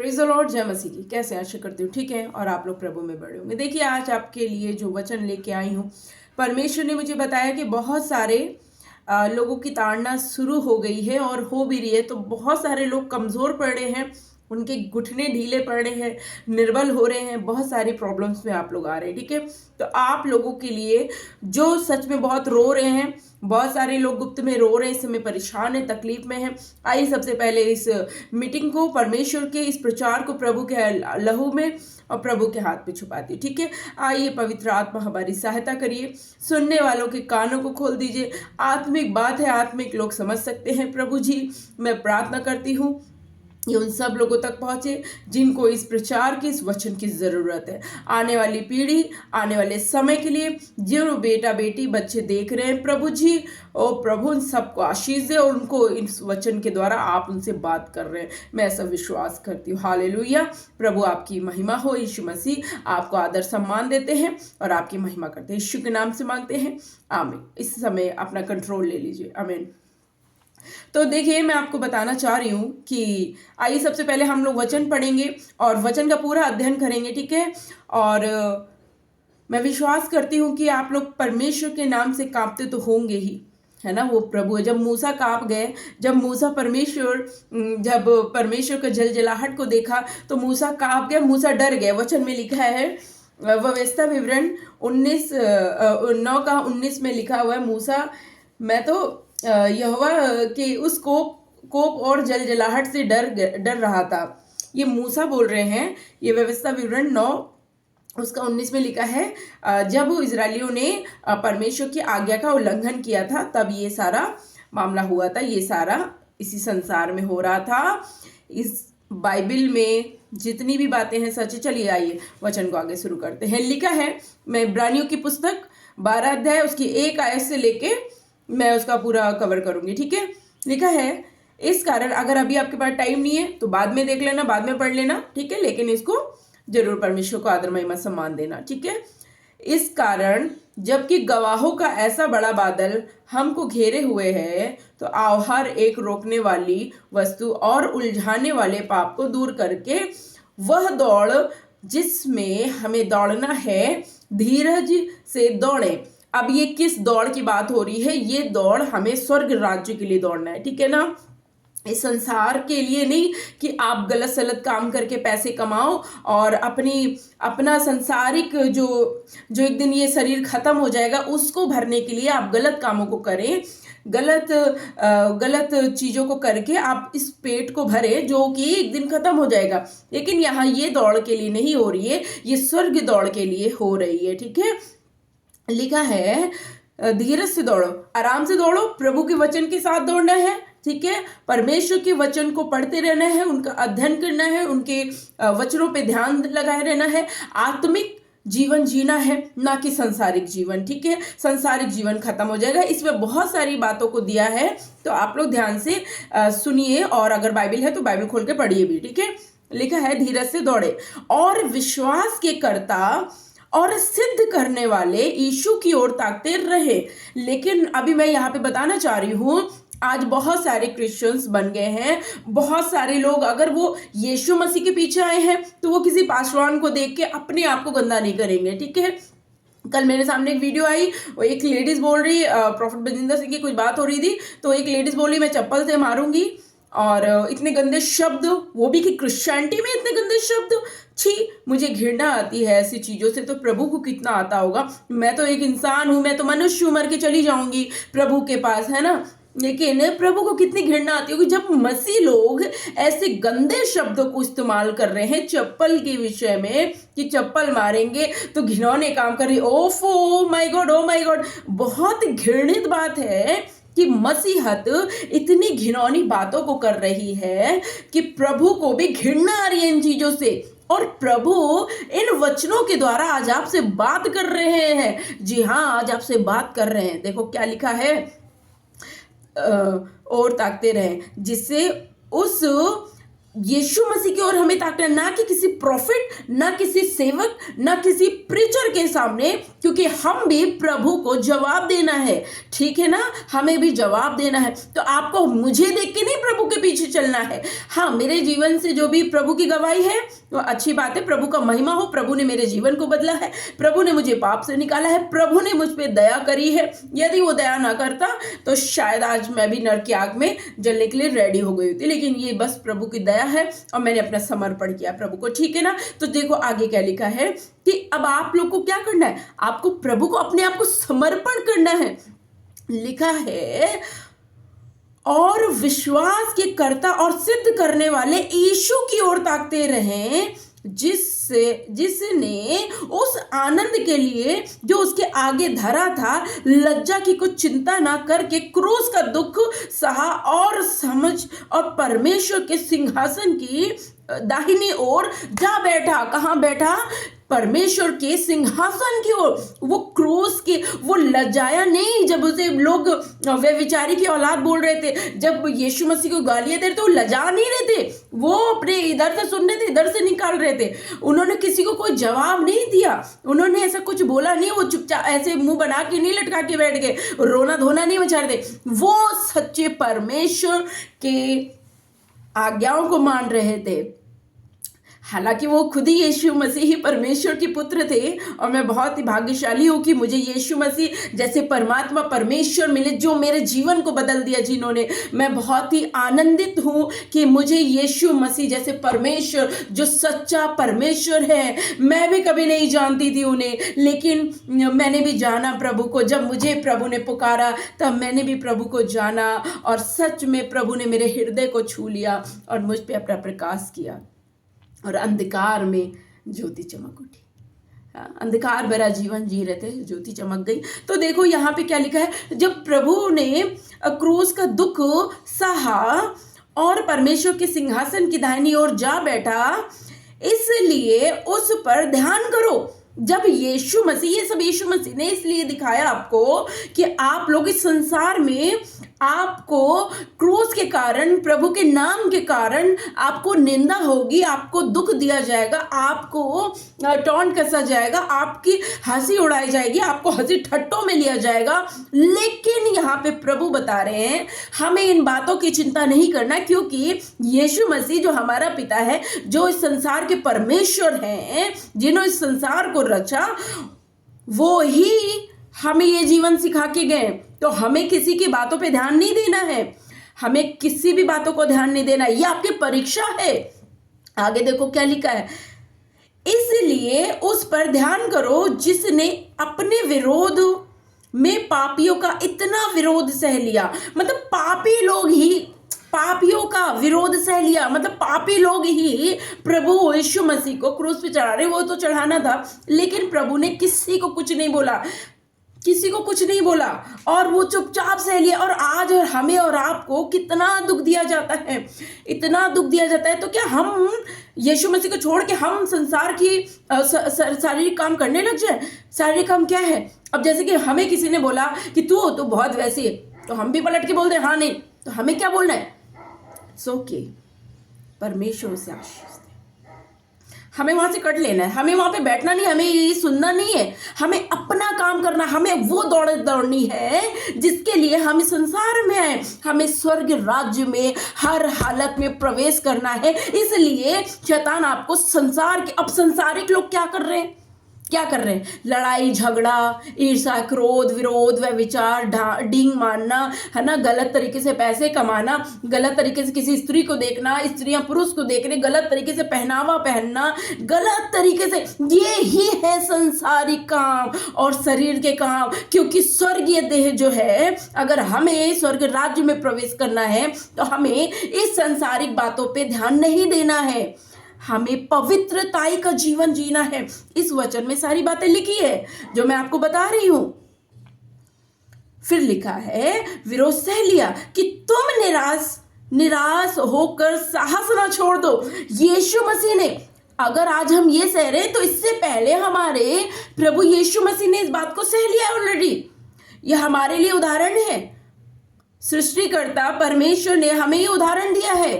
Praise the Lord, जय मसीह की। कैसे आशा करती हूँ ठीक है और आप लोग प्रभु में बड़े होंगे। देखिए आज आपके लिए जो वचन लेके आई हूँ, परमेश्वर ने मुझे बताया कि बहुत सारे लोगों की ताड़ना शुरू हो गई है और हो भी रही है। तो बहुत सारे लोग कमज़ोर पड़ रहे हैं, उनके घुटने ढीले पड़ रहे हैं, निर्बल हो रहे हैं, बहुत सारी प्रॉब्लम्स में आप लोग आ रहे हैं। ठीक है, तो आप लोगों के लिए जो सच में बहुत रो रहे हैं, बहुत सारे लोग गुप्त में रो रहे हैं, इस समय परेशान है, तकलीफ में है। आइए सबसे पहले इस मीटिंग को, परमेश्वर के इस प्रचार को प्रभु के लहू में और प्रभु के हाथ पे छुपाती है। ठीक है, आइए पवित्र आत्मा हमारी सहायता करिए, सुनने वालों के कानों को खोल दीजिए। आत्मिक बात है, आत्मिक लोग समझ सकते हैं। प्रभु जी, मैं प्रार्थना करती हूँ ये उन सब लोगों तक पहुंचे जिनको इस प्रचार की, इस वचन की जरूरत है। आने वाली पीढ़ी, आने वाले समय के लिए जो बेटा बेटी बच्चे देख रहे हैं, प्रभु जी ओ प्रभु उन सबको आशीष दे और उनको इस वचन के द्वारा आप उनसे बात कर रहे हैं, मैं ऐसा विश्वास करती हूँ। हालेलुया। प्रभु आपकी महिमा हो। यीशु मसीह आपको आदर सम्मान देते हैं और आपकी महिमा करते हैं। यीशु के नाम से मांगते हैं, आमीन। इस समय अपना कंट्रोल ले लीजिए, आमीन। तो देखिए, मैं आपको बताना चाह रही हूँ कि आइए सबसे पहले हम लोग वचन पढ़ेंगे और वचन का पूरा अध्ययन करेंगे। ठीक है, और मैं विश्वास करती हूँ कि आप लोग परमेश्वर के नाम से कांपते तो होंगे ही, है ना। वो प्रभु है। जब मूसा कांप गए, जब परमेश्वर का जलजलाहट को देखा तो मूसा कांप गया, मूसा डर गया। वचन में लिखा है, व्यवस्था विवरण 9:19 में लिखा हुआ है, मूसा मैं तो यहोवा के उस कोप और जलजलाहट से डर रहा था। ये मूसा बोल रहे हैं। ये व्यवस्था विवरण 9 उसका 19 में लिखा है, जब इजरायलियों ने परमेश्वर की आज्ञा का उल्लंघन किया था तब ये सारा मामला हुआ था। ये सारा इसी संसार में हो रहा था। इस बाइबल में जितनी भी बातें हैं सच। चलिए आइए वचन को आगे शुरू करते हैं। लिखा है, मैं इब्रानियों की पुस्तक 12 अध्याय उसकी 1 आयत से लेके मैं उसका पूरा कवर करूंगी। ठीक है, लिखा है, इस कारण अगर अभी आपके पास टाइम नहीं है तो बाद में देख लेना, बाद में पढ़ लेना। ठीक है, लेकिन इसको जरूर परमेश्वर को आदर महिमा सम्मान देना। ठीक है, इस कारण जबकि गवाहों का ऐसा बड़ा बादल हमको घेरे हुए है, तो आओ हर एक रोकने वाली वस्तु और उलझाने वाले पाप को दूर करके वह दौड़ जिसमें हमें दौड़ना है, धीरज से दौड़े। अब ये किस दौड़ की बात हो रही है? ये दौड़ हमें स्वर्ग राज्य के लिए दौड़ना है। ठीक है ना, इस संसार के लिए नहीं कि आप गलत सलत काम करके पैसे कमाओ और अपना संसारिक जो एक दिन ये शरीर खत्म हो जाएगा उसको भरने के लिए आप गलत कामों को करें, गलत चीजों को करके आप इस पेट को भरे जो कि एक दिन खत्म हो जाएगा। लेकिन यहाँ ये दौड़ के लिए नहीं हो रही है, ये स्वर्ग दौड़ के लिए हो रही है। ठीक है, लिखा है, धीरज से दौड़ो, आराम से दौड़ो, प्रभु के वचन के साथ दौड़ना है। ठीक है, परमेश्वर के वचन को पढ़ते रहना है, उनका अध्ययन करना है, उनके वचनों पे ध्यान लगाए रहना है। आत्मिक जीवन जीना है, ना कि संसारिक जीवन। ठीक है, संसारिक जीवन खत्म हो जाएगा। इसमें बहुत सारी बातों को दिया है, तो आप लोग ध्यान से सुनिए और अगर बाइबल है तो बाइबल खोल के पढ़िए भी। ठीक है, लिखा है, धीरज से दौड़े और विश्वास के कर्ता और सिद्ध करने वाले यीशु की ओर ताकते रहे। लेकिन अभी मैं यहाँ पे बताना चाह रही हूँ, आज बहुत सारे क्रिश्चियंस बन गए हैं। बहुत सारे लोग अगर वो यीशु मसीह के पीछे आए हैं तो वो किसी पासवान को देख के अपने आप को गंदा नहीं करेंगे। ठीक है, कल मेरे सामने एक वीडियो आई, वो एक लेडीज बोल रही, प्रॉफिट बजिंदर सिंह की कुछ बात हो रही थी, तो एक लेडीज बोली मैं चप्पल से मारूंगी, और इतने गंदे शब्द, वो भी कि क्रिश्चियनिटी में इतने गंदे शब्द। छी, मुझे घृणा आती है ऐसी चीजों से। तो प्रभु को कितना आता होगा। मैं तो एक इंसान हूं, मैं तो मनुष्य हूं, मर के चली जाऊंगी प्रभु के पास, है ना। लेकिन प्रभु को कितनी घृणा आती होगी जब मसीह लोग ऐसे गंदे शब्दों को इस्तेमाल कर रहे हैं चप्पल के विषय में, कि चप्पल मारेंगे तो घिनौने काम कर रही। Oh my God, oh my God, बहुत घृणित बात है कि मसीहत इतनी घिनौनी बातों को कर रही है कि प्रभु को भी घृणा आ रही है इन चीजों से। और प्रभु इन वचनों के द्वारा आज आपसे बात कर रहे हैं। जी हाँ, आज आपसे बात कर रहे हैं। देखो क्या लिखा है, और ताकते रहें जिससे उस यीशु मसीह की ओर हमें ताकना, ना कि किसी प्रॉफिट, ना किसी सेवक, ना किसी प्रीचर के सामने, क्योंकि हम भी प्रभु को जवाब देना है। ठीक है ना, हमें भी जवाब देना है। तो आपको मुझे देख के नहीं प्रभु के पीछे चलना है। हाँ, मेरे जीवन से जो भी प्रभु की गवाही है वो अच्छी बात है, प्रभु का महिमा हो। प्रभु ने मेरे जीवन को बदला है, प्रभु ने मुझे पाप से निकाला है, प्रभु ने मुझ पर दया करी है। यदि वो दया ना करता तो शायद आज मैं भी नरक की आग में जलने के लिए रेडी हो गई होती, लेकिन ये बस प्रभु की दया है और मैंने अपना समर्पण किया प्रभु को। ठीक है ना, तो देखो आगे क्या लिखा है कि अब आप लोग को क्या करना है, आपको प्रभु को अपने आप को समर्पण करना है। लिखा है, और विश्वास के कर्ता और सिद्ध करने वाले यीशु की ओर ताकते रहें, जिसने उस आनंद के लिए जो उसके आगे धरा था, लज्जा की कुछ चिंता ना करके क्रूस का दुख सहा और समझ और परमेश्वर के सिंहासन की दाहिनी ओर जा बैठा। कहाँ बैठा? परमेश्वर के सिंहासन की ओर। वो क्रूस के, वो लजाया नहीं जब उसे लोग व्यभिचारी की औलाद बोल रहे थे, जब यीशु मसीह को गालियां दे रहे थे, वो लजा नहीं रहे थे, वो अपने इधर से सुन रहे थे, इधर से निकाल रहे थे। उन्होंने किसी को कोई जवाब नहीं दिया, उन्होंने ऐसा कुछ बोला नहीं, वो चुपचाप ऐसे मुंह बना के नहीं लटका के बैठ गए, रोना धोना नहीं मचा रहे थे। वो सच्चे परमेश्वर के आज्ञाओं को मान रहे थे। हालांकि वो खुद ही यीशु मसीह ही परमेश्वर के पुत्र थे, और मैं बहुत ही भाग्यशाली हूँ कि मुझे यीशु मसीह जैसे परमात्मा परमेश्वर मिले, जो मेरे जीवन को बदल दिया जिन्होंने। मैं बहुत ही आनंदित हूँ कि मुझे यीशु मसीह जैसे परमेश्वर, जो सच्चा परमेश्वर है, मैं भी कभी नहीं जानती थी उन्हें, लेकिन मैंने भी जाना प्रभु को। जब मुझे प्रभु ने पुकारा तब मैंने भी प्रभु को जाना, और सच में प्रभु ने मेरे हृदय को छू लिया और मुझ पर अपना प्रकाश किया, और अंधकार में ज्योति चमक उठी। अंधकार भरा जीवन जी रहे थे, ज्योति चमक गई। तो देखो यहाँ पे क्या लिखा है, जब प्रभु ने क्रूस का दुख सहा और परमेश्वर के सिंहासन की दाहिनी ओर जा बैठा, इसलिए उस पर ध्यान करो। जब यीशु मसीह, ये सब यीशु मसीह ने इसलिए दिखाया आपको कि आप लोग इस संसार में, आपको क्रूस के कारण, प्रभु के नाम के कारण आपको निंदा होगी, आपको दुख दिया जाएगा, आपको टॉन्ट कसा जाएगा, आपकी हंसी उड़ाई जाएगी, आपको हंसी ठट्टों में लिया जाएगा। लेकिन यहाँ पे प्रभु बता रहे हैं हमें इन बातों की चिंता नहीं करना, क्योंकि यीशु मसीह जो हमारा पिता है, जो इस संसार के परमेश्वर हैं, जिन्होंने इस संसार को रचा, वो ही हमें ये जीवन सिखा के गए। तो हमें किसी की बातों पे ध्यान नहीं देना है, हमें किसी भी बातों को ध्यान नहीं देना, ये आपकी परीक्षा है। आगे देखो क्या लिखा है, इसलिए उस पर ध्यान करो जिसने अपने विरोध में पापियों का इतना विरोध सह लिया। मतलब पापी लोग ही पापियों का विरोध सह लिया, मतलब पापी लोग ही प्रभु यीशु मसीह को क्रूस पे चढ़ा रहे। वो तो चढ़ाना था, लेकिन प्रभु ने किसी को कुछ नहीं बोला, किसी को कुछ नहीं बोला, और वो चुपचाप सह लिया। और आज हमें और आपको कितना दुख दिया जाता है, इतना दुख दिया जाता है। तो क्या हम यीशु मसीह को छोड़ के हम संसार की शारीरिक काम करने लग जाए? शारीरिक काम क्या है? अब जैसे कि हमें किसी ने बोला कि तू बहुत वैसी है, तो हम भी पलट के बोल दे हाँ नहीं, तो हमें क्या बोलना है? ओके, परमेश्वर से आशीष दे, हमें वहां से कट लेना है, हमें वहां पे बैठना नहीं, हमें ये सुनना नहीं है, हमें अपना काम करना, हमें वो दौड़नी है जिसके लिए हम इस संसार में आए। हमें स्वर्ग राज्य में हर हालत में प्रवेश करना है। इसलिए शैतान आपको संसार के, अब संसारिक लोग क्या कर रहे हैं, क्या कर रहे हैं? लड़ाई झगड़ा, ईर्ष्या, क्रोध, विरोध, व्यभिचार, डींग मारना, है ना, गलत तरीके से पैसे कमाना, गलत तरीके से किसी स्त्री को देखना, स्त्रियां पुरुष को देखने, गलत तरीके से पहनावा पहनना, गलत तरीके से, ये ही है संसारिक काम और शरीर के काम। क्योंकि स्वर्गीय देह जो है, अगर हमें स्वर्ग राज्य में प्रवेश करना है तो हमें इस संसारिक बातों पे ध्यान नहीं देना है, हमें पवित्रताई का जीवन जीना है। इस वचन में सारी बातें लिखी है जो मैं आपको बता रही हूं। फिर लिखा है, विरोध सह लिया कि तुम निराश होकर साहस ना छोड़ दो। यीशु मसीह ने, अगर आज हम ये सह रहे हैं तो इससे पहले हमारे प्रभु यीशु मसीह ने इस बात को सह लिया ऑलरेडी। यह हमारे लिए उदाहरण है, सृष्टिकर्ता परमेश्वर ने हमें ये उदाहरण दिया है।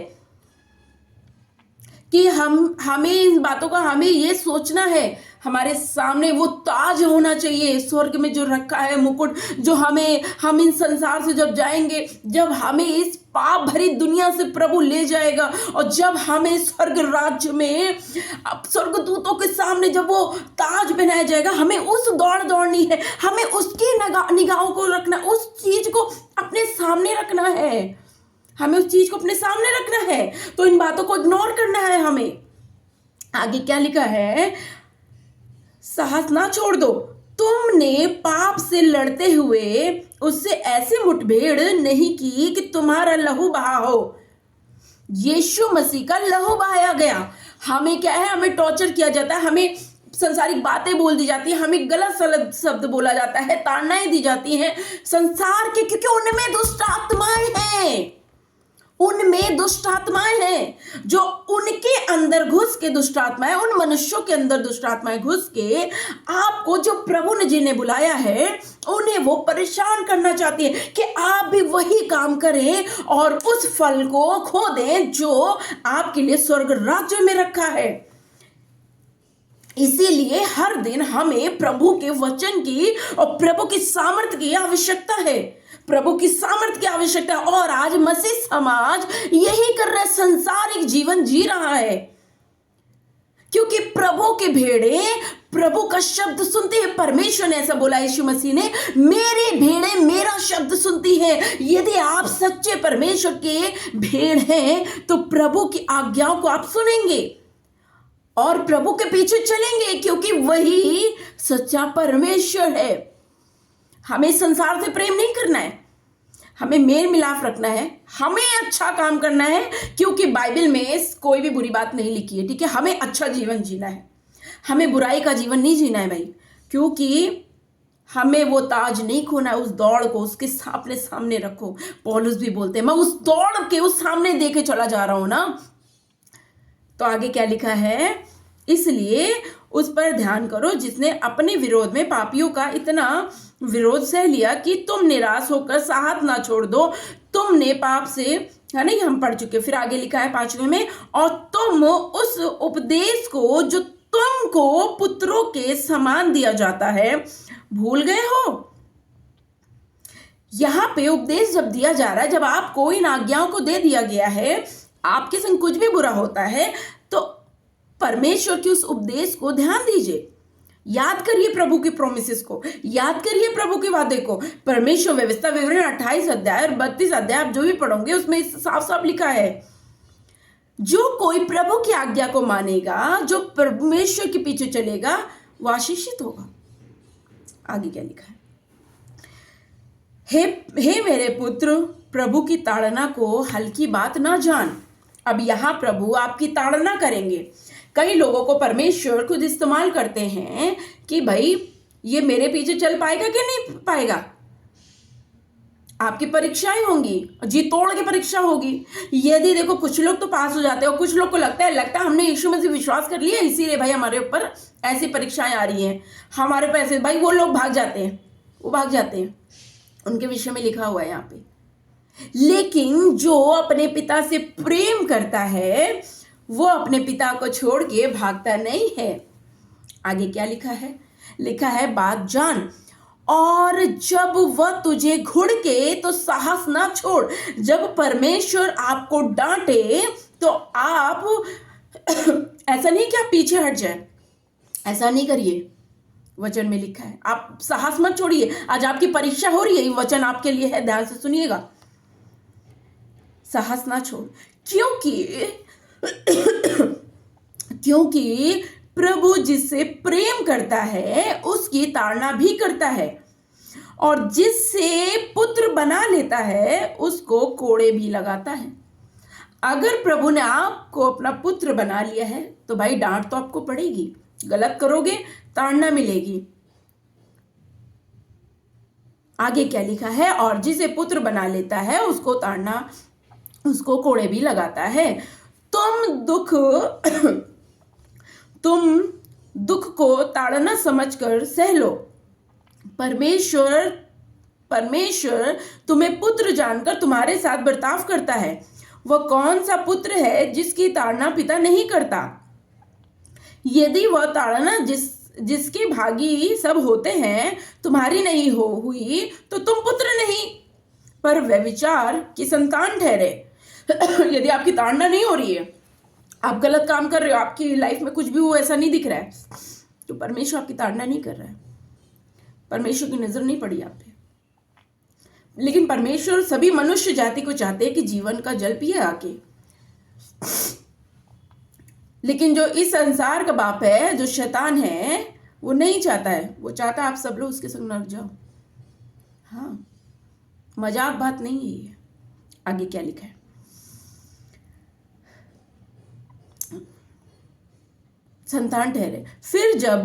कि हमें इन बातों का हमें ये सोचना है, हमारे सामने वो ताज होना चाहिए स्वर्ग में जो रखा है मुकुट, जो हम इन संसार से जब जाएंगे, जब हमें इस पाप भरी दुनिया से प्रभु ले जाएगा, और जब हमें स्वर्ग राज्य में स्वर्गदूतों के सामने जब वो ताज पहनाया जाएगा, हमें उस दौड़ दौड़नी है, हमें उसकी निगाहों को रखना, उस चीज को अपने सामने रखना है, हमें उस चीज को अपने सामने रखना है। तो इन बातों को इग्नोर करना है हमें। आगे क्या लिखा है, साहस ना छोड़ दो, तुमने पाप से लड़ते हुए उससे ऐसी मुठभेड़ नहीं की कि तुम्हारा लहू बहा हो। यीशु मसीह का लहू बहाया गया। हमें क्या है, हमें टॉर्चर किया जाता है, हमें संसारिक बातें बोल दी जाती है, हमें गलत सलत शब्द बोला जाता है, ताड़नाएं दी जाती हैं संसार के, क्योंकि उनमें दुष्ट आत्माएं हैं, उनमें दुष्ट आत्माएं हैं, जो उनके अंदर घुस के दुष्ट आत्माएं, उन मनुष्यों के अंदर दुष्ट आत्माएं घुस के आपको, जो प्रभु ने जिन्हें बुलाया है, उन्हें वो परेशान करना चाहती है कि आप भी वही काम करें और उस फल को खो दें जो आपके लिए स्वर्ग राज्य में रखा है। इसीलिए हर दिन हमें प्रभु के वचन की और प्रभु की सामर्थ्य की आवश्यकता है, प्रभु की सामर्थ्य की आवश्यकता है। और आज मसीह समाज यही कर रहा है, संसारिक जीवन जी रहा है, क्योंकि प्रभु के भेड़े प्रभु का शब्द सुनते हैं। परमेश्वर ने ऐसा बोला, यीशु मसीह ने, मेरे भेड़े मेरा शब्द सुनती है। यदि आप सच्चे परमेश्वर के भेड़ हैं तो प्रभु की आज्ञाओं को आप सुनेंगे और प्रभु के पीछे चलेंगे, क्योंकि वही सच्चा परमेश्वर है। हमें संसार से प्रेम नहीं करना है, हमें मेल मिलाप रखना है, हमें अच्छा काम करना है, क्योंकि बाइबल में कोई भी बुरी बात नहीं लिखी है, ठीक है। हमें अच्छा जीवन जीना है, हमें बुराई का जीवन नहीं जीना है भाई, क्योंकि हमें वो ताज नहीं खोना है। उस दौड़ को उसके अपने सामने रखो। पौलुस भी बोलते हैं, मैं उस दौड़ के उस सामने देके चला जा रहा हूं ना। तो आगे क्या लिखा है, इसलिए उस पर ध्यान करो जिसने अपने विरोध में पापियों का इतना विरोध सह लिया कि तुम निराश होकर साहस ना छोड़ दो। तुमने पाप से, है नहीं, हम पढ़ चुके। फिर आगे लिखा है 5वें में, और तुम उस उपदेश को जो तुमको पुत्रों के समान दिया जाता है भूल गए हो। यहां पे उपदेश जब दिया जा रहा है, जब आपको इन आज्ञाओं को दे दिया गया है, आपके संग कुछ भी बुरा होता है तो परमेश्वर के उस उपदेश को ध्यान दीजिए, याद करिए प्रभु की प्रोमिसेस को, याद करिए प्रभु के वादे को। परमेश्वर व्यवस्था विवरण 28 अध्याय और 32 अध्याय आप जो भी पढ़ोगे उसमें साफ साफ लिखा है, जो कोई प्रभु की आज्ञा को मानेगा, जो परमेश्वर के पीछे चलेगा, वो आशीषित होगा। आगे क्या लिखा है, हे मेरे पुत्र, प्रभु की ताड़ना को हल्की बात ना जान। अब यहां प्रभु आपकी ताड़ना करेंगे। कई लोगों को परमेश्वर खुद इस्तेमाल करते हैं कि भाई ये मेरे पीछे चल पाएगा कि नहीं पाएगा। आपकी परीक्षाएं होंगी, जी तोड़ की परीक्षा होगी। यदि देखो कुछ लोग तो पास हो जाते हैं और कुछ लोग को लगता है हमने यीशु मसीह विश्वास कर लिया, इसीलिए भाई हमारे ऊपर ऐसी परीक्षाएं आ रही हैं, हमारे पे ऐसे, भाई वो लोग भाग जाते हैं, वो भाग जाते हैं, उनके विषय में लिखा हुआ है यहाँ पे। लेकिन जो अपने पिता से प्रेम करता है वो अपने पिता को छोड़ के भागता नहीं है। आगे क्या लिखा है, लिखा है बात जान, और जब वह तुझे घुड़के तो साहस ना छोड़। जब परमेश्वर आपको डांटे तो आप ऐसा नहीं कि आप पीछे हट जाए, ऐसा नहीं करिए। वचन में लिखा है आप साहस मत छोड़िए। आज आपकी परीक्षा हो रही है, ये वचन आपके लिए है, ध्यान से सुनिएगा। साहस ना छोड़, क्योंकि प्रभु जिससे प्रेम करता है उसकी ताड़ना भी करता है, और जिससे पुत्र बना लेता है उसको कोड़े भी लगाता है। अगर प्रभु ने आपको अपना पुत्र बना लिया है तो भाई डांट तो आपको पड़ेगी, गलत करोगे ताड़ना मिलेगी। आगे क्या लिखा है, और जिसे पुत्र बना लेता है उसको ताड़ना, उसको कोड़े भी लगाता है। तुम दुख को ताड़ना समझकर सह लो। परमेश्वर तुम्हें पुत्र जानकर तुम्हारे साथ बर्ताव करता है। वह कौन सा पुत्र है जिसकी ताड़ना पिता नहीं करता? यदि वह ताड़ना जिसके भागी सब होते हैं तुम्हारी नहीं हुई तो तुम पुत्र नहीं पर व्यभिचार की संतान ठहरे। यदि आपकी ताड़ना नहीं हो रही है, आप गलत काम कर रहे हो, आपकी लाइफ में कुछ भी वो ऐसा नहीं दिख रहा है, तो परमेश्वर आपकी ताड़ना नहीं कर रहा है, परमेश्वर की नजर नहीं पड़ी आप पे। लेकिन परमेश्वर सभी मनुष्य जाति को चाहते हैं कि जीवन का जल पिए आके। लेकिन जो इस संसार का बाप है, जो शैतान है, वो नहीं चाहता है। वो चाहता है आप सब लोग उसके संग नरक जाओ। हाँ, मजाक बात नहीं है ये। आगे क्या लिखा है? संतान ठहरे। फिर जब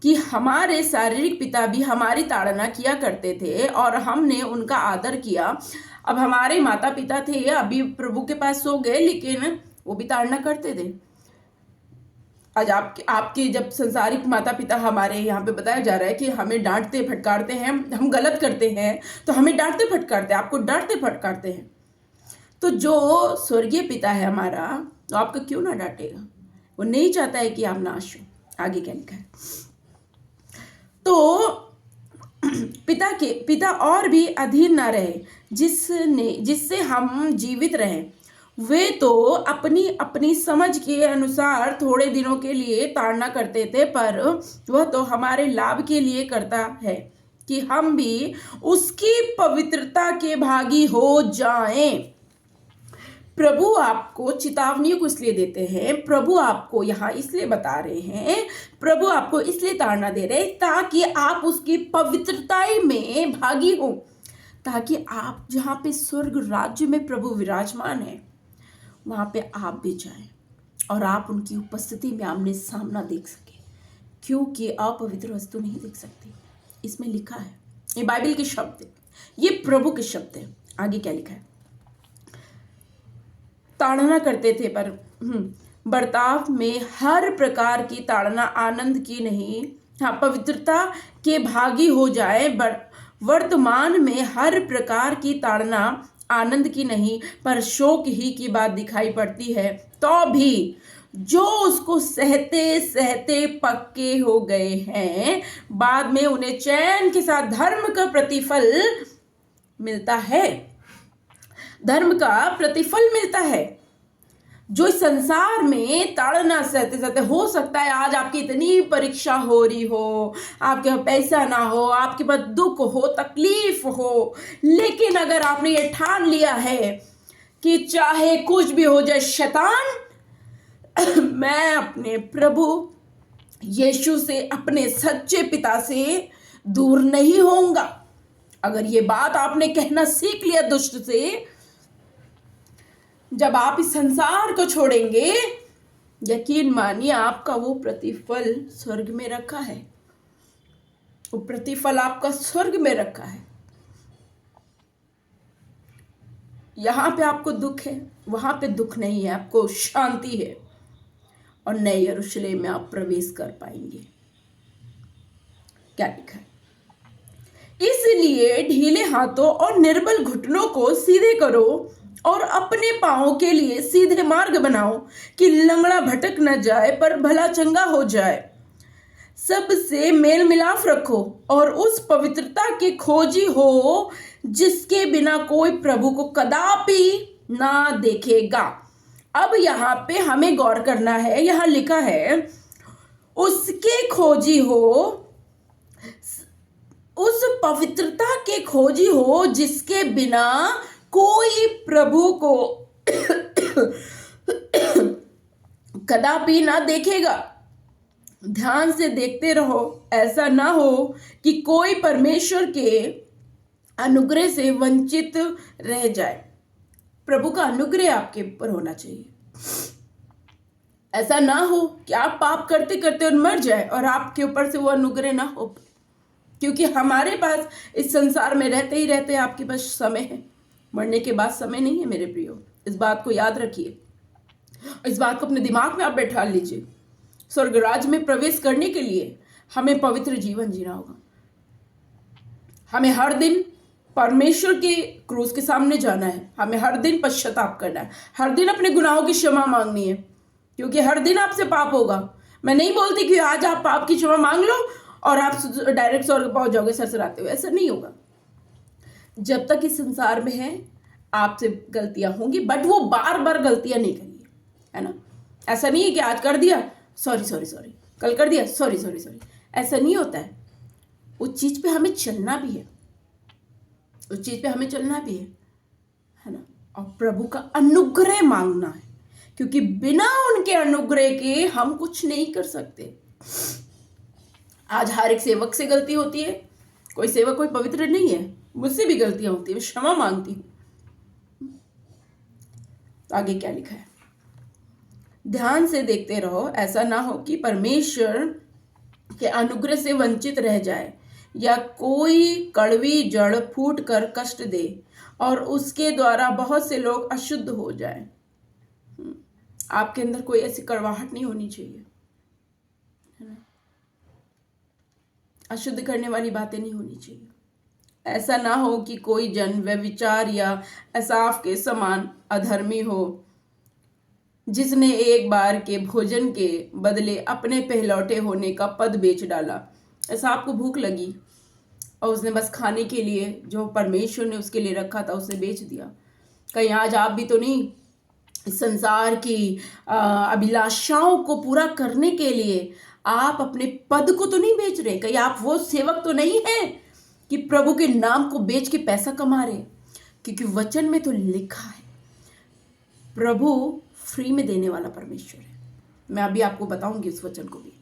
कि हमारे शारीरिक पिता भी हमारी ताड़ना किया करते थे और हमने उनका आदर किया। अब हमारे माता पिता थे, अभी प्रभु के पास सो गए, लेकिन वो भी ताड़ना करते थे। आज आपके जब संसारिक माता पिता, हमारे यहाँ पे बताया जा रहा है कि हमें डांटते फटकारते हैं, हम गलत करते हैं तो हमें डांटते फटकारते हैं, आपको डांटते फटकारते हैं। तो जो स्वर्गीय पिता है हमारा, तो आपको क्यों ना डांटेगा? वो नहीं चाहता है कि आप नाश हो। आगे क्या लिखा है? तो पिता और भी अधीन ना रहे जिससे हम जीवित रहें। वे तो अपनी अपनी समझ के अनुसार थोड़े दिनों के लिए ताड़ना करते थे, पर वह तो हमारे लाभ के लिए करता है कि हम भी उसकी पवित्रता के भागी हो जाएं। प्रभु आपको चेतावनी को इसलिए देते हैं, प्रभु आपको यहाँ इसलिए बता रहे हैं, प्रभु आपको इसलिए ताड़ना दे रहे हैं ताकि आप उसकी पवित्रता में भागी हो, ताकि आप जहाँ पे स्वर्ग राज्य में प्रभु विराजमान है वहाँ पे आप भी जाएं और आप उनकी उपस्थिति में आमने सामना देख सके, क्योंकि अपवित्र वस्तु नहीं देख सकती। इसमें लिखा है, ये बाइबल के शब्द है, ये प्रभु के शब्द है। आगे क्या लिखा है? ताड़ना करते थे पर बर्ताव में हर प्रकार की ताड़ना आनंद की नहीं, हाँ, पवित्रता के भागी हो जाए। वर्तमान में हर प्रकार की ताड़ना आनंद की नहीं पर शोक ही की बात दिखाई पड़ती है, तो भी जो उसको सहते सहते पक्के हो गए हैं, बाद में उन्हें चैन के साथ धर्म का प्रतिफल मिलता है। धर्म का प्रतिफल मिलता है। जो इस संसार में ताड़ना सहते सहते, हो सकता है आज आपकी इतनी परीक्षा हो रही हो, आपके पास पैसा ना हो, आपके पास दुख हो, तकलीफ हो, लेकिन अगर आपने ये ठान लिया है कि चाहे कुछ भी हो जाए, शैतान मैं अपने प्रभु यीशु से, अपने सच्चे पिता से दूर नहीं होऊंगा। अगर ये बात आपने कहना सीख लिया दुष्ट से, जब आप इस संसार को छोड़ेंगे, यकीन मानिए आपका वो प्रतिफल स्वर्ग में रखा है। वो प्रतिफल आपका स्वर्ग में रखा है। यहां पे आपको दुख है, वहां पे दुख नहीं है, आपको शांति है और नए यरूशलेम में आप प्रवेश कर पाएंगे। क्या लिखा है? इसलिए ढीले हाथों और निर्बल घुटनों को सीधे करो और अपने पांवों के लिए सीधे मार्ग बनाओ कि लंगड़ा भटक न जाए पर भला चंगा हो जाए। सबसे मेल मिलाप रखो और उस पवित्रता के खोजी हो जिसके बिना कोई प्रभु को कदापि ना देखेगा। अब यहाँ पे हमें गौर करना है, यहाँ लिखा है उसके खोजी हो, उस पवित्रता के खोजी हो जिसके बिना कोई प्रभु को कदापि ना देखेगा। ध्यान से देखते रहो, ऐसा ना हो कि कोई परमेश्वर के अनुग्रह से वंचित रह जाए। प्रभु का अनुग्रह आपके ऊपर होना चाहिए। ऐसा ना हो कि आप पाप करते करते और मर जाए और आपके ऊपर से वो अनुग्रह ना हो, क्योंकि हमारे पास इस संसार में रहते ही रहते आपके पास समय है, मरने के बाद समय नहीं है मेरे प्रियो। इस बात को याद रखिए, इस बात को अपने दिमाग में आप बैठा लीजिए। स्वर्ग राज्य में प्रवेश करने के लिए हमें पवित्र जीवन जीना होगा। हमें हर दिन परमेश्वर के क्रूस के सामने जाना है, हमें हर दिन पश्चाताप करना है, हर दिन अपने गुनाहों की क्षमा मांगनी है, क्योंकि हर दिन आपसे पाप होगा। मैं नहीं बोलती कि आज आप पाप की क्षमा मांग लो और आप डायरेक्ट स्वर्ग पहुंच जाओगे सरसराते हुए, ऐसा नहीं होगा। जब तक इस संसार में है आपसे गलतियां होंगी, बट वो बार बार गलतियां नहीं करिए, है ना। ऐसा नहीं है कि आज कर दिया सॉरी सॉरी सॉरी, कल कर दिया सॉरी सॉरी सॉरी, ऐसा नहीं होता है। उस चीज पे हमें चलना भी है, उस चीज पे हमें चलना भी है ना। और प्रभु का अनुग्रह मांगना है, क्योंकि बिना उनके अनुग्रह के हम कुछ नहीं कर सकते। आज हर एक सेवक से गलती होती है, कोई सेवक कोई पवित्र नहीं है, मुझसे भी गलतियां होती है, मैं क्षमा मांगती हूं। तो आगे क्या लिखा है, ध्यान से देखते रहो, ऐसा ना हो कि परमेश्वर के अनुग्रह से वंचित रह जाए या कोई कड़वी जड़ फूट कर कष्ट दे और उसके द्वारा बहुत से लोग अशुद्ध हो जाएं। आपके अंदर कोई ऐसी कड़वाहट नहीं होनी चाहिए, है ना। अशुद्ध करने वाली बातें नहीं होनी चाहिए। ऐसा ना हो कि कोई जन व्यभिचार या एसाफ के समान अधर्मी हो, जिसने एक बार के भोजन के बदले अपने पहलौठे होने का पद बेच डाला। एसाफ को भूख लगी और उसने बस खाने के लिए जो परमेश्वर ने उसके लिए रखा था उसे बेच दिया। कहीं आज आप भी तो नहीं इस संसार की अभिलाषाओं को पूरा करने के लिए आप अपने पद को तो नहीं बेच रहे? कहीं आप वो सेवक तो नहीं है कि प्रभु के नाम को बेच के पैसा कमा रहे? क्योंकि वचन में तो लिखा है प्रभु फ्री में देने वाला परमेश्वर है। मैं अभी आपको बताऊंगी उस वचन को भी,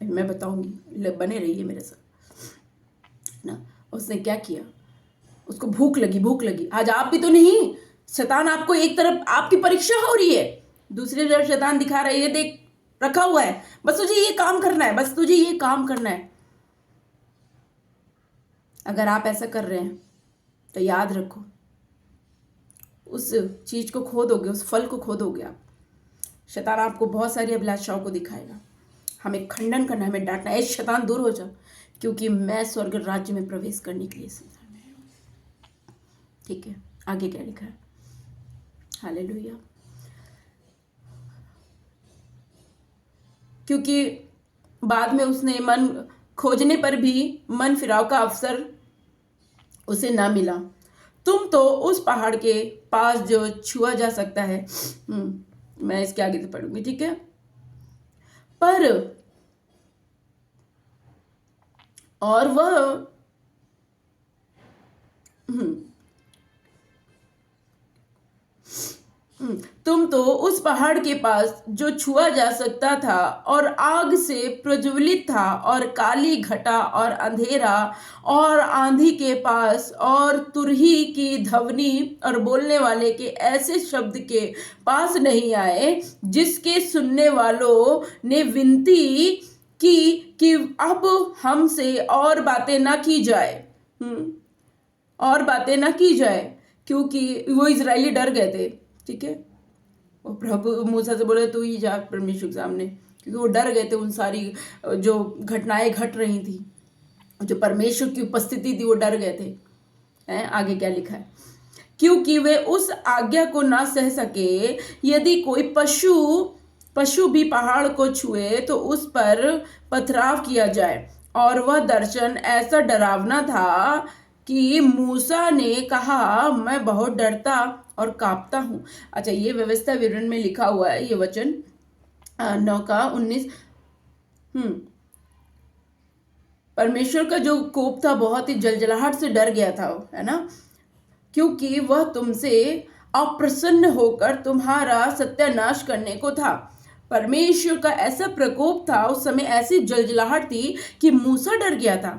मैं बताऊंगी, बने रहिए मेरे साथ ना। उसने क्या किया, उसको भूख लगी, भूख लगी। आज आप भी तो नहीं, शैतान आपको एक तरफ आपकी परीक्षा हो रही है, दूसरी तरफ शैतान दिखा रहा है ये देख रखा हुआ है, बस तुझे ये काम करना है, बस तुझे ये काम करना है। अगर आप ऐसा कर रहे हैं तो याद रखो उस चीज को खो दोगे, उस फल को खो दोगे आप। शैतान आपको बहुत सारी अभिलाषाओं को दिखाएगा। हमें खंडन करना है, हमें डांटना है, शैतान दूर हो जा, क्योंकि मैं स्वर्ग राज्य में प्रवेश करने के लिए संसार में हूं। ठीक है, आगे क्या लिखा है, हालेलुया। क्योंकि बाद में उसने मन खोजने पर भी मन फिराव का अवसर उसे ना मिला। तुम तो उस पहाड़ के पास जो छुआ जा सकता है, मैं इसके आगे से पढ़ूंगी, ठीक है। पर और वह तुम तो उस पहाड़ के पास जो छुआ जा सकता था और आग से प्रज्वलित था और काली घटा और अंधेरा और आंधी के पास और तुरही की ध्वनि और बोलने वाले के ऐसे शब्द के पास नहीं आए, जिसके सुनने वालों ने विनती की कि अब हमसे और बातें ना की जाए, और बातें ना की जाए, क्योंकि वो इजरायली डर गए थे। ठीक है, वो प्रभु मूसा से बोले तू ही जा परमेश्वर के सामने, क्योंकि वो डर गए थे उन सारी जो घटनाएं घट रही थी, जो परमेश्वर की उपस्थिति थी, वो डर गए थे। आगे क्या लिखा है, क्योंकि वे उस आज्ञा को ना सह सके, यदि कोई पशु भी पहाड़ को छुए तो उस पर पथराव किया जाए। और वह दर्शन ऐसा डरावना था कि मूसा ने कहा मैं बहुत डरता और कांपता हूँ। अच्छा, ये व्यवस्था विवरण में लिखा हुआ है, ये वचन 9:19। परमेश्वर का जो कोप था बहुत ही जलजलाहट से डर गया था, है ना, क्योंकि वह तुमसे अप्रसन्न होकर तुम्हारा सत्यानाश करने को था। परमेश्वर का ऐसा प्रकोप था, उस समय ऐसी जलजलाहट थी कि मूसा डर गया था।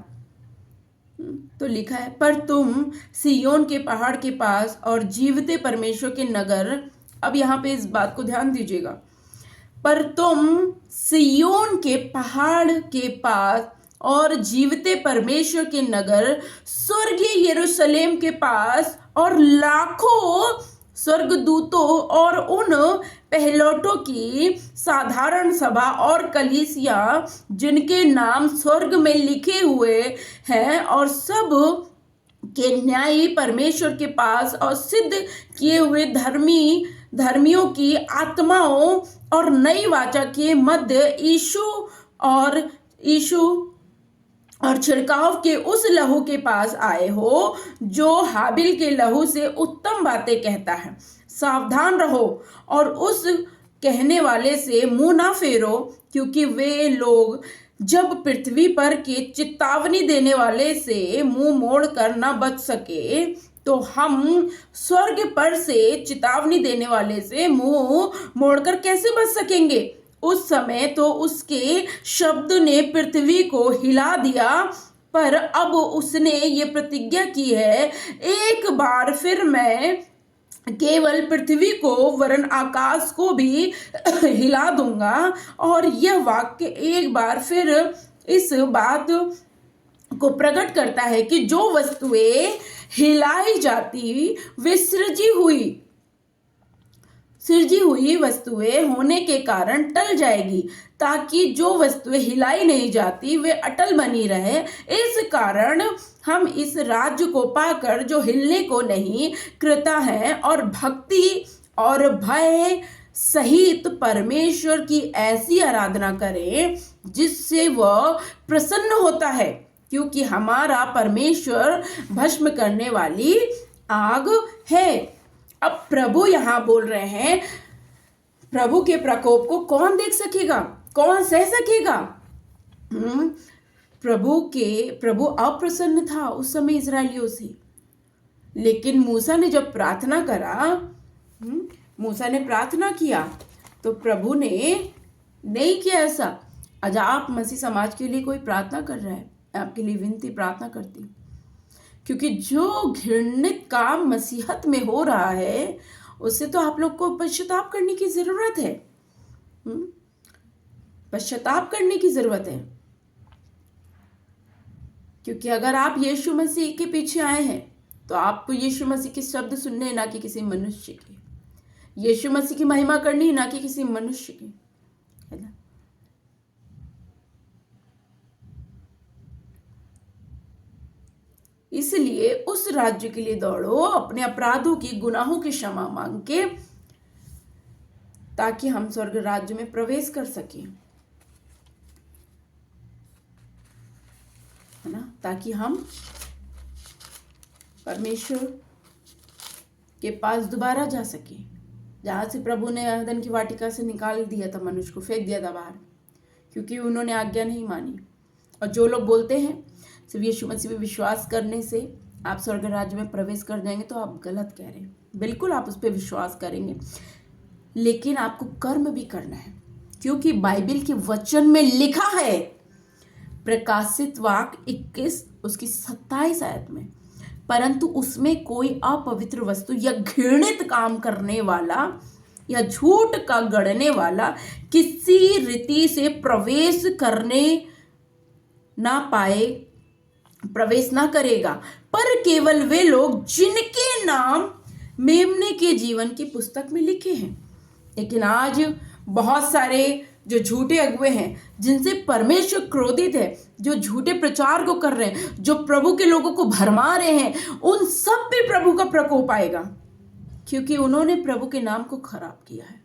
तो लिखा है, पर तुम सिय्योन के पहाड़ के पास और जीवते परमेश्वर के नगर, अब यहाँ पे इस बात को ध्यान दीजिएगा, पर तुम सिय्योन के पहाड़ के पास और जीवते परमेश्वर के नगर, स्वर्गीय यरूशलेम के पास और लाखों स्वर्गदूतों और उन पहलौठों की साधारण सभा और कलीसिया जिनके नाम स्वर्ग में लिखे हुए हैं और सब के न्यायी परमेश्वर के पास और सिद्ध किए हुए धर्मियों की आत्माओं और नई वाचा के मध्य यीशु और छिड़काव के उस लहू के पास आए हो जो हाबिल के लहू से उत्तम बातें कहता है। सावधान रहो और उस कहने वाले से मुंह ना फेरो, क्योंकि वे लोग जब पृथ्वी पर के चेतावनी देने वाले से मुंह मोड़ कर ना बच सके, तो हम स्वर्ग पर से चेतावनी देने वाले से मुंह मोड़कर कैसे बच सकेंगे। उस समय तो उसके शब्द ने पृथ्वी को हिला दिया, पर अब उसने ये प्रतिज्ञा की है, एक बार फिर मैं केवल पृथ्वी को वरन आकाश को भी हिला दूंगा। और यह वाक्य एक बार फिर इस बात को प्रकट करता है कि जो वस्तुएं हिलाई जाती वे सृजी हुई वस्तुएं होने के कारण टल जाएगी, ताकि जो वस्तुएं हिलाई नहीं जाती वे अटल बनी रहे। इस कारण हम इस राज्य को पाकर जो हिलने को नहीं कृता है और भक्ति और भय सहित परमेश्वर की ऐसी आराधना करें जिससे वह प्रसन्न होता है, क्योंकि हमारा परमेश्वर भस्म करने वाली आग है। अब प्रभु यहां बोल रहे हैं, प्रभु के प्रकोप को कौन देख सकेगा, कौन सह सकेगा। प्रभु अप्रसन्न था उस समय इजरायलियों से, लेकिन मूसा ने जब प्रार्थना करा, मूसा ने प्रार्थना किया तो प्रभु ने नहीं किया ऐसा। आज आप मसीह समाज के लिए कोई प्रार्थना कर रहा है, आपके लिए विनती प्रार्थना करती, क्योंकि जो घृणित काम मसीहत में हो रहा है उससे तो आप लोग को पश्चाताप करने की जरूरत है। पश्चाताप करने की जरूरत है, क्योंकि अगर आप यीशु मसीह के पीछे आए हैं तो आपको यीशु मसीह के शब्द सुनने हैं, ना कि किसी मनुष्य के। यीशु मसीह की महिमा करनी है, ना कि किसी मनुष्य की, है ना। इसलिए उस राज्य के लिए दौड़ो, अपने अपराधों की गुनाहों की क्षमा मांग के, ताकि हम स्वर्ग राज्य में प्रवेश कर सकें, है ना, ताकि हम परमेश्वर के पास दोबारा जा सके, जहां से प्रभु ने अदन की वाटिका से निकाल दिया था, मनुष्य को फेंक दिया था बाहर, क्योंकि उन्होंने आज्ञा नहीं मानी। और जो लोग बोलते हैं सिर्फ यीशु मसीह में विश्वास करने से आप स्वर्ग राज्य में प्रवेश कर जाएंगे, तो आप गलत कह रहे हैं। बिल्कुल आप उस पर विश्वास करेंगे, लेकिन आपको कर्म भी करना है, क्योंकि बाइबल के वचन में लिखा है, प्रकाशित वाक्य 21 उसकी 27 आयत में, परंतु उसमें कोई अपवित्र वस्तु या घृणित काम करने वाला या झूठ का गढ़ने वाला किसी रीति से प्रवेश ना करेगा, पर केवल वे लोग जिनके नाम मेमने के जीवन की पुस्तक में लिखे हैं। लेकिन आज बहुत सारे जो झूठे अगुए हैं, जिनसे परमेश्वर क्रोधित है, जो झूठे प्रचार को कर रहे हैं, जो प्रभु के लोगों को भरमा रहे हैं, उन सब पे प्रभु का प्रकोप आएगा, क्योंकि उन्होंने प्रभु के नाम को खराब किया है।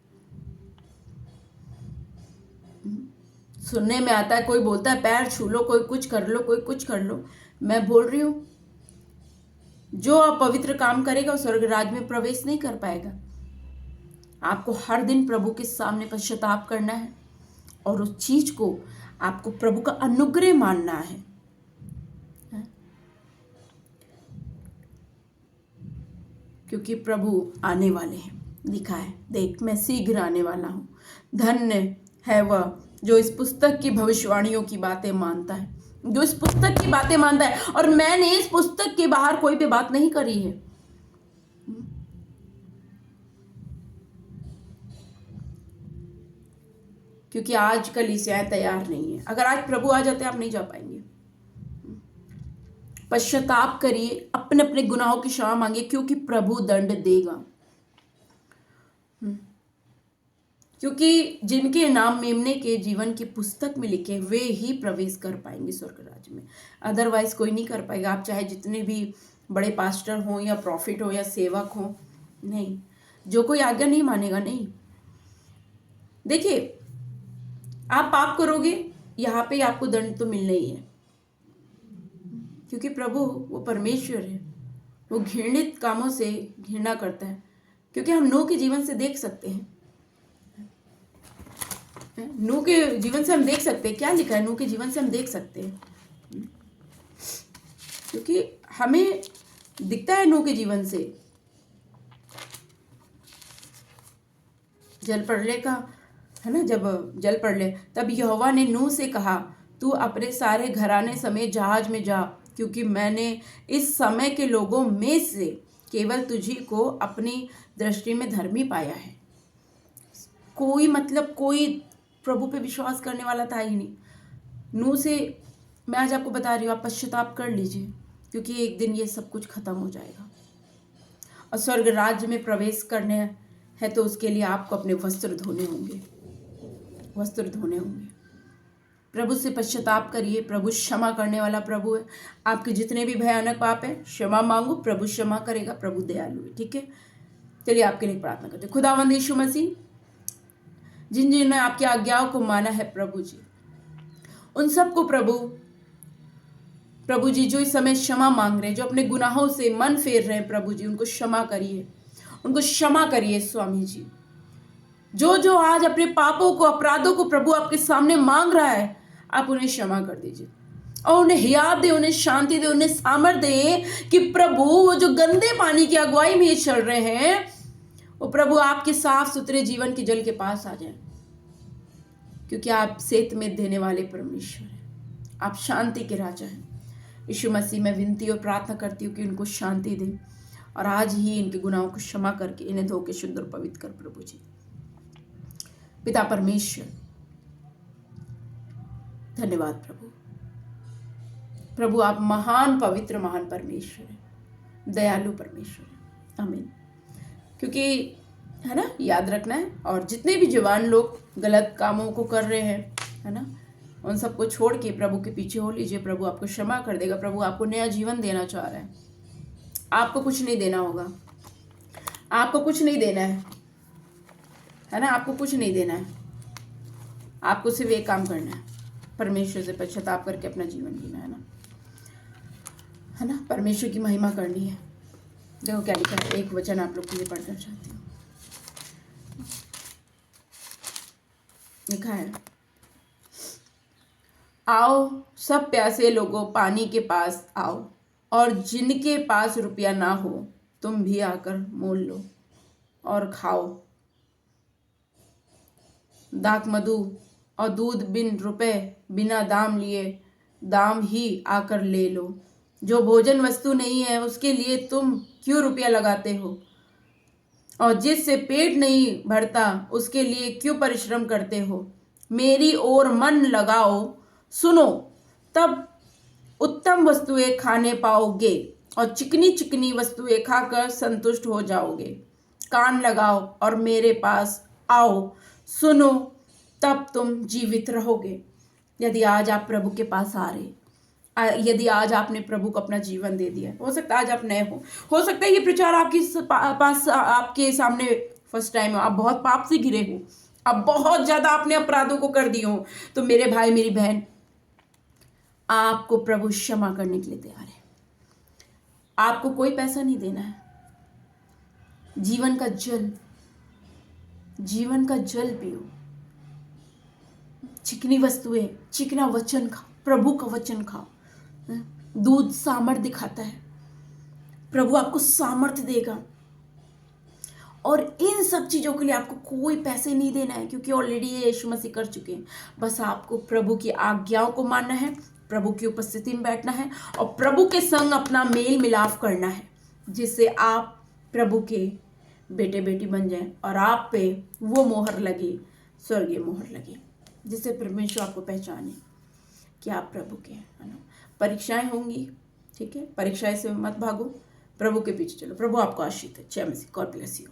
सुनने में आता है, कोई बोलता है पैर छू लो, कोई कुछ कर लो, कोई कुछ कर लो। मैं बोल रही हूं, जो अपवित्र काम करेगा वो स्वर्ग राज्य में प्रवेश नहीं कर पाएगा। आपको हर दिन प्रभु के सामने पश्चाताप करना है, और उस चीज को आपको प्रभु का अनुग्रह मानना है। क्योंकि प्रभु आने वाले हैं, लिखा है, देख मैं शीघ्र आने वाला हूं। धन्य है वह जो इस पुस्तक की भविष्यवाणियों की बातें मानता है, जो इस पुस्तक की बातें मानता है। और मैंने इस पुस्तक के बाहर कोई भी बात नहीं करी है। क्योंकि आज कलीसियाएं तैयार नहीं है। अगर आज प्रभु आ जाते आप नहीं जा पाएंगे। पश्चाताप करिए, अपने अपने गुनाहों की क्षमा मांगिए, क्योंकि प्रभु दंड देगा। क्योंकि जिनके नाम मेमने के जीवन की पुस्तक में लिखे, वे ही प्रवेश कर पाएंगे स्वर्ग राज्य में, अदरवाइज कोई नहीं कर पाएगा। आप चाहे जितने भी बड़े पास्टर हों या प्रॉफिट हो या सेवक हो, नहीं। जो कोई आज्ञा नहीं मानेगा, नहीं। देखिए, आप पाप करोगे, यहाँ पे आपको दंड तो मिलना ही है, क्योंकि प्रभु वो परमेश्वर है, वो घृणित कामों से घृणा करता है। क्योंकि हम नूह के जीवन से देख सकते हैं, नूह के जीवन से हम देख सकते हैं क्या लिखा है, नूह के जीवन से हम देख सकते हैं, क्योंकि हमें दिखता है नूह के जीवन से। जल प्रलय का है ना, जब जल प्रलय, तब यहोवा ने नूह से कहा, तू अपने सारे घराने समेत जहाज में जा, क्योंकि मैंने इस समय के लोगों में से केवल तुझी को अपनी दृष्टि में धर्मी पाया है। कोई प्रभु पे विश्वास करने वाला था ही नहीं। नूह से मैं आज आपको बता रही हूँ, आप पश्चाताप कर लीजिए, क्योंकि एक दिन ये सब कुछ खत्म हो जाएगा। और स्वर्ग राज्य में प्रवेश करने है तो उसके लिए आपको अपने वस्त्र धोने होंगे, वस्त्र धोने होंगे। प्रभु से पश्चाताप करिए, प्रभु क्षमा करने वाला प्रभु है। आपके जितने भी भयानक पाप है, क्षमा मांगो, प्रभु क्षमा करेगा, प्रभु दयालु है। ठीक है, चलिए आपके लिए प्रार्थना करते हैं। खुदावंद यीशु मसीह, जिन जिन ने आपकी आज्ञाओं को माना है प्रभु जी, उन सबको प्रभु जी जो इस समय क्षमा मांग रहे हैं, जो अपने गुनाहों से मन फेर रहे हैं, प्रभु जी उनको क्षमा करिए, उनको क्षमा करिए स्वामी जी। जो आज अपने पापों को, अपराधों को प्रभु आपके सामने मांग रहा है, आप उन्हें क्षमा कर दीजिए और उन्हें हियात दे, उन्हें शांति दे, उन्हें सामर्थ दे कि प्रभु वो जो गंदे पानी की अगुवाई में चल रहे हैं, वो प्रभु आपके साफ सुथरे जीवन के जल के पास आ जाए, क्योंकि आप सेत में देने वाले परमेश्वर हैं, आप शांति के राजा हैं। यीशु मसीह, मैं विनती और प्रार्थना करती हूँ कि उनको शांति दे और आज ही इनके गुनाहों को क्षमा करके इन्हें धो के शुद्ध और पवित्र कर प्रभु जी। पिता परमेश्वर, धन्यवाद प्रभु। प्रभु आप महान पवित्र महान परमेश्वर है, दयालु परमेश्वर है। आमीन। क्योंकि है ना, याद रखना है, और जितने भी जवान लोग गलत कामों को कर रहे हैं, है ना, उन सबको छोड़ के प्रभु के पीछे हो लीजिए। प्रभु आपको क्षमा कर देगा। प्रभु आपको नया जीवन देना चाह रहा है। आपको कुछ नहीं देना होगा, आपको कुछ नहीं देना है ना, आपको कुछ नहीं देना है। आपको सिर्फ एक काम करना है, परमेश्वर से पश्चाताप करके अपना जीवन जीना है ना, परमेश्वर की महिमा करनी है। देखो क्या लिखा है, एक वचन आप लोग के लिए पढ़ना चाहती हूँ। लिखा है, आओ सब प्यासे लोगों पानी के पास आओ, और जिनके पास रुपया ना हो तुम भी आकर मोल लो और खाओ। दाख मधु और दूध बिन रुपए, बिना दाम लिए दाम ही आकर ले लो। जो भोजन वस्तु नहीं है उसके लिए तुम क्यों रुपया लगाते हो, और जिससे पेट नहीं भरता उसके लिए क्यों परिश्रम करते हो। मेरी ओर मन लगाओ, सुनो, तब उत्तम वस्तुएं खाने पाओगे और चिकनी चिकनी वस्तुएं खाकर संतुष्ट हो जाओगे। कान लगाओ और मेरे पास आओ, सुनो, तब तुम जीवित रहोगे। यदि आज आप प्रभु के पास आ रहे, यदि आज आपने प्रभु को अपना जीवन दे दिया, हो सकता है आज आप नए हो सकता है ये प्रचार आपके पास आपके सामने फर्स्ट टाइम हो, आप बहुत पाप से घिरे हो, आप बहुत ज़्यादा अपने अपराधों को कर दिए हो, तो मेरे भाई मेरी बहन, आपको प्रभु क्षमा करने के लिए तैयार है। आपको कोई पैसा नहीं देना है। जीवन का जल पियो, चिकनी वस्तुएं, चिकना वचन खाओ, प्रभु का वचन खाओ। दूध सामर्थ दिखाता है, प्रभु आपको सामर्थ देगा। और इन सब चीज़ों के लिए आपको कोई पैसे नहीं देना है, क्योंकि ऑलरेडी ये यीशु मसीह कर चुके हैं। बस आपको प्रभु की आज्ञाओं को मानना है, प्रभु की उपस्थिति में बैठना है और प्रभु के संग अपना मेल मिलाप करना है, जिससे आप प्रभु के बेटे बेटी बन जाएं और आप पे वो मोहर लगे, स्वर्गीय मोहर लगे, जिससे परमेश्वर आपको पहचाने कि आप प्रभु के हैं, है ना। परीक्षाएं होंगी, ठीक है, परीक्षाएं से मत भागो, प्रभु के पीछे चलो। प्रभु आपको आशीष दे। जय मसीह। God bless you.